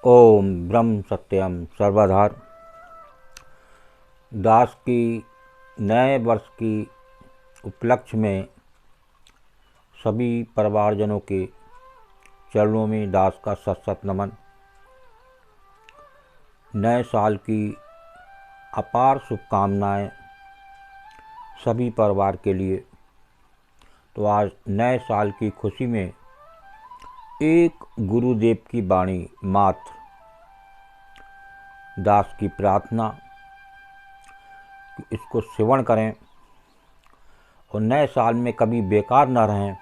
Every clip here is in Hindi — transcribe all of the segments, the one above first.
ओम ब्रह्म सत्यम सर्वधार। दास की नए वर्ष की उपलक्ष्य में सभी परिवारजनों के चरणों में दास का सत सत नमन। नए साल की अपार शुभकामनाएं सभी परिवार के लिए। तो आज नए साल की खुशी में एक गुरुदेव की वाणी मात्र, दास की प्रार्थना कि इसको सेवन करें और नए साल में कभी बेकार न रहें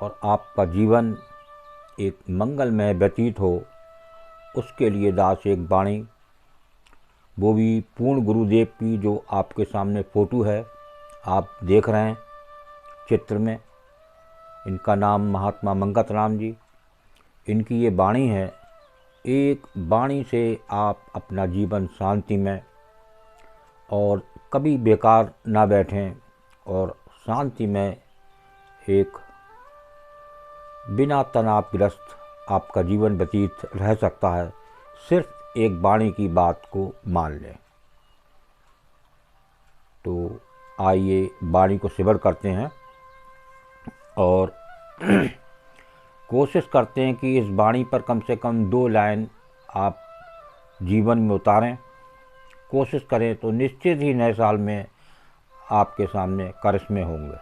और आपका जीवन एक मंगलमय व्यतीत हो। उसके लिए दास एक वाणी, वो भी पूर्ण गुरुदेव की, जो आपके सामने फ़ोटो है, आप देख रहे हैं चित्र में। इनका नाम महात्मा मंगत राम जी। इनकी ये वाणी है। एक वाणी से आप अपना जीवन शांति में और कभी बेकार ना बैठें और शांति में एक बिना तनावग्रस्त आपका जीवन व्यतीत रह सकता है। सिर्फ एक वाणी की बात को मान लें। तो आइए वाणी को सेवन करते हैं और कोशिश करते हैं कि इस वाणी पर कम से कम 2 लाइन आप जीवन में उतारें। कोशिश करें तो निश्चित ही नए साल में आपके सामने करिश्मे होंगे।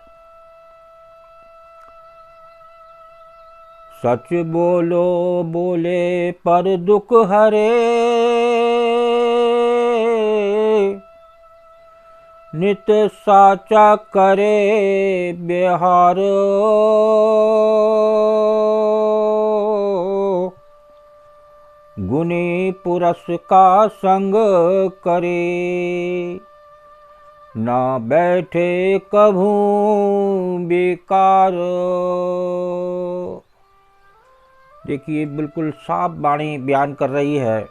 सच बोलो बोले पर दुख हरे, नित साचा करे व्यवहार। गुणी पुरुष का संग करे, ना बैठे कभू बेकार। देखिए, बिल्कुल साफ वाणी बयान कर रही है।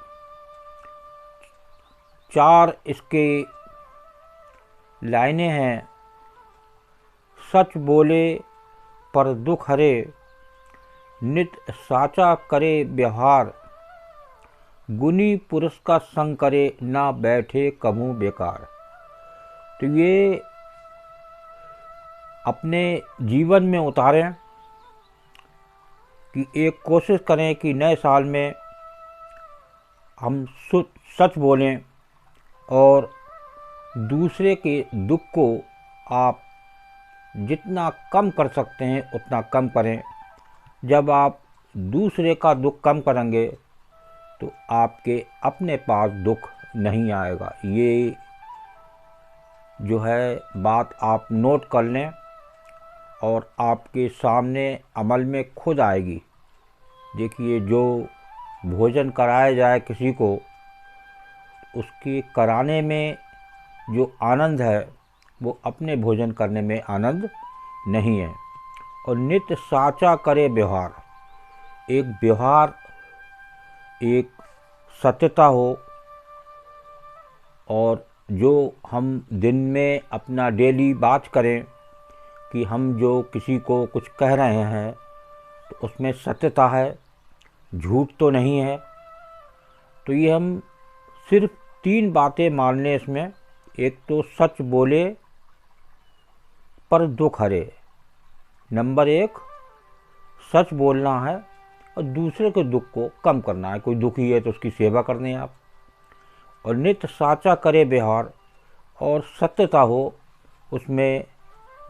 4 इसके लाइनें हैं। सच बोले पर दुख हरे, नित साचा करे व्यवहार। गुनी पुरुष का संग करे, ना बैठे कभू बेकार। तो ये अपने जीवन में उतारें कि एक कोशिश करें कि नए साल में हम सच बोलें और दूसरे के दुख को आप जितना कम कर सकते हैं उतना कम करें। जब आप दूसरे का दुख कम करेंगे तो आपके अपने पास दुख नहीं आएगा। ये जो है बात आप नोट कर लें और आपके सामने अमल में खुद आएगी। देखिए, जो भोजन कराया जाए किसी को, उसके कराने में जो आनंद है वो अपने भोजन करने में आनंद नहीं है। और नित्य साचा करे व्यवहार, एक व्यवहार, एक सत्यता हो। और जो हम दिन में अपना डेली बात करें कि हम जो किसी को कुछ कह रहे हैं तो उसमें सत्यता है, झूठ तो नहीं है। तो ये हम सिर्फ 3 बातें मान लें इसमें। एक तो सच बोले पर दुख हरे। नंबर 1, सच बोलना है और दूसरे के दुख को कम करना है। कोई दुखी है तो उसकी सेवा करनी है आप। और नित्य साचा करे व्यवहार, और सत्यता हो, उसमें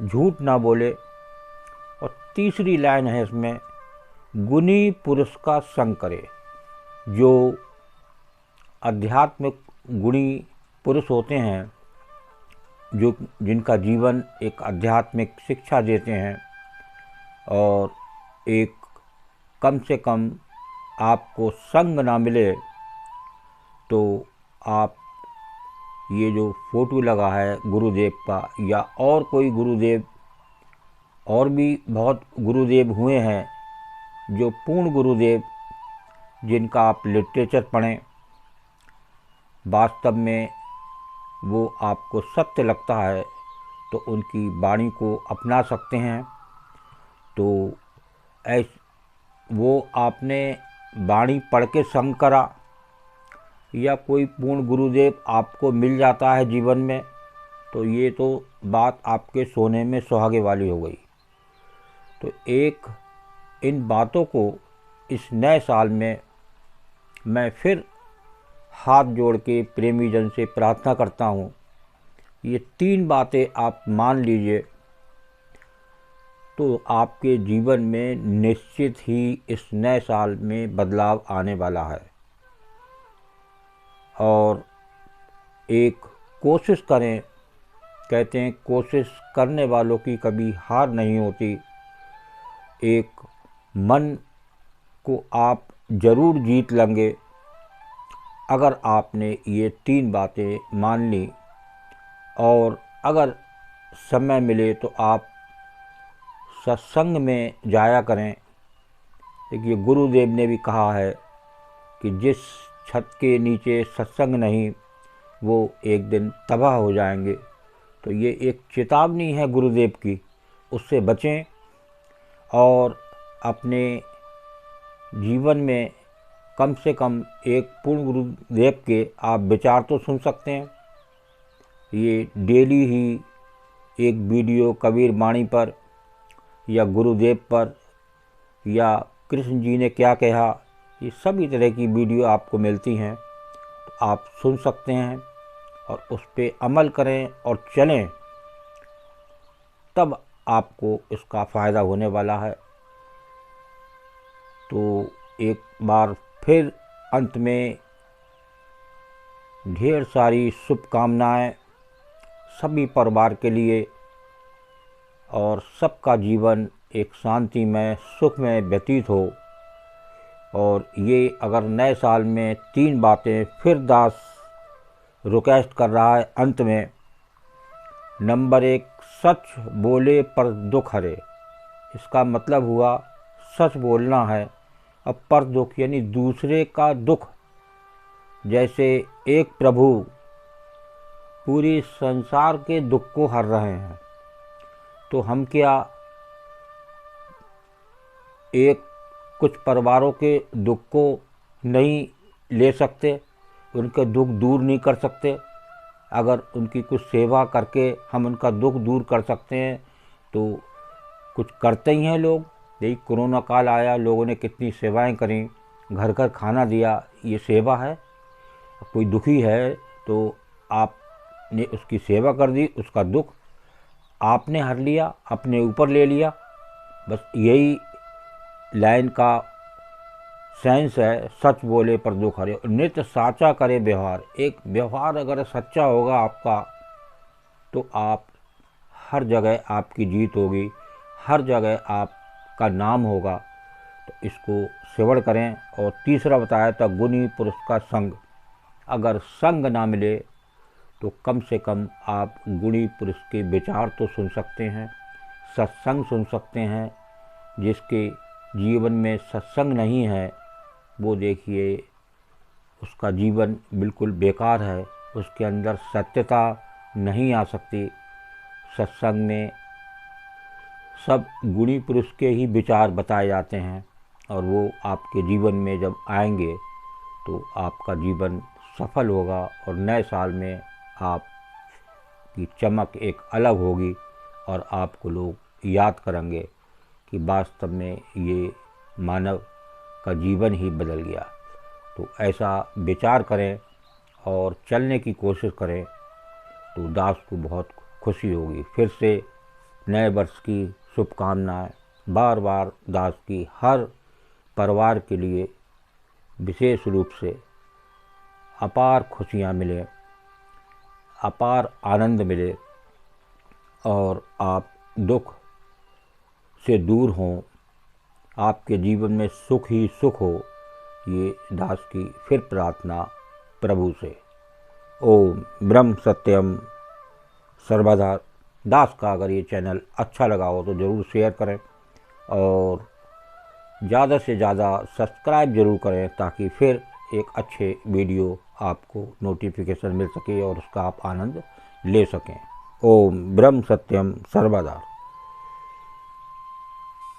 झूठ ना बोले। और तीसरी लाइन है इसमें, गुणी पुरुष का संग करे। जो आध्यात्मिक गुणी पुरुष होते हैं, जो जिनका जीवन एक आध्यात्मिक शिक्षा देते हैं और एक कम से कम आपको संग ना मिले, तो आप ये जो फ़ोटो लगा है गुरुदेव का, या और कोई गुरुदेव, और भी बहुत गुरुदेव हुए हैं जो पूर्ण गुरुदेव, जिनका आप लिटरेचर पढ़ें, वास्तव में वो आपको सत्य लगता है तो उनकी वाणी को अपना सकते हैं। तो वो आपने वाणी पढ़ के संग करा या कोई पूर्ण गुरुदेव आपको मिल जाता है जीवन में, तो ये तो बात आपके सोने में सुहागे वाली हो गई। तो एक इन बातों को इस नए साल में मैं फिर हाथ जोड़ के प्रेमी जन से प्रार्थना करता हूँ, ये 3 बातें आप मान लीजिए तो आपके जीवन में निश्चित ही इस नए साल में बदलाव आने वाला है। और एक कोशिश करें, कहते हैं कोशिश करने वालों की कभी हार नहीं होती। एक मन को आप ज़रूर जीत लेंगे अगर आपने ये 3 बातें मान ली। और अगर समय मिले तो आप सत्संग में जाया करें। देखिए, गुरुदेव ने भी कहा है कि जिस छत के नीचे सत्संग नहीं वो एक दिन तबाह हो जाएंगे। तो ये एक चेतावनी है गुरुदेव की, उससे बचें। और अपने जीवन में कम से कम एक पूर्ण गुरुदेव के आप विचार तो सुन सकते हैं। ये डेली ही एक वीडियो कबीर वाणी पर या गुरुदेव पर या कृष्ण जी ने क्या कहा, ये सभी तरह की वीडियो आपको मिलती हैं, तो आप सुन सकते हैं और उस पर अमल करें और चलें, तब आपको इसका फ़ायदा होने वाला है। तो एक बार फिर अंत में ढेर सारी शुभकामनाएं सभी परिवार के लिए, और सबका जीवन एक शांतिमय सुखमय व्यतीत हो। और ये अगर नए साल में 3 बातें फिर दास रिक्वेस्ट कर रहा है अंत में। नंबर 1, सच बोले पर दुख हरे। इसका मतलब हुआ सच बोलना है। अब पर दुख यानी दूसरे का दुख, जैसे एक प्रभु पूरी संसार के दुख को हर रहे हैं, तो हम क्या एक कुछ परिवारों के दुख को नहीं ले सकते, उनके दुख दूर नहीं कर सकते? अगर उनकी कुछ सेवा करके हम उनका दुख दूर कर सकते हैं तो कुछ करते ही हैं लोग। यही कोरोना काल आया, लोगों ने कितनी सेवाएं करी, घर घर खाना दिया, ये सेवा है। कोई दुखी है तो आपने उसकी सेवा कर दी, उसका दुख आपने हर लिया, अपने ऊपर ले लिया। बस यही लाइन का सेंस है, सच बोले पर दुख हरे, नित्य साचा करे व्यवहार। एक व्यवहार अगर सच्चा होगा आपका तो आप हर जगह आपकी जीत होगी, हर जगह आपका नाम होगा। तो इसको सेवन करें। और तीसरा बताया था गुणी पुरुष का संग। अगर संग ना मिले तो कम से कम आप गुणी पुरुष के विचार तो सुन सकते हैं, सत्संग सुन सकते हैं। जिसके जीवन में सत्संग नहीं है वो देखिए उसका जीवन बिल्कुल बेकार है, उसके अंदर सत्यता नहीं आ सकती। सत्संग में सब गुणी पुरुष के ही विचार बताए जाते हैं और वो आपके जीवन में जब आएंगे तो आपका जीवन सफल होगा और नए साल में आपकी चमक एक अलग होगी और आपको लोग याद करेंगे कि वास्तव में ये मानव का जीवन ही बदल गया। तो ऐसा विचार करें और चलने की कोशिश करें तो दास को बहुत खुशी होगी। फिर से नए वर्ष की शुभकामनाएं बार बार दास की हर परिवार के लिए विशेष रूप से अपार खुशियां मिले, अपार आनंद मिले और आप दुख से दूर हों, आपके जीवन में सुख ही सुख हो। ये दास की फिर प्रार्थना प्रभु से। ओम ब्रह्म सत्यम सर्वदा। दास का अगर ये चैनल अच्छा लगा हो तो ज़रूर शेयर करें और ज़्यादा से ज़्यादा सब्सक्राइब ज़रूर करें ताकि फिर एक अच्छे वीडियो आपको नोटिफिकेशन मिल सके और उसका आप आनंद ले सकें। ओम ब्रह्म सत्यम सर्वदा।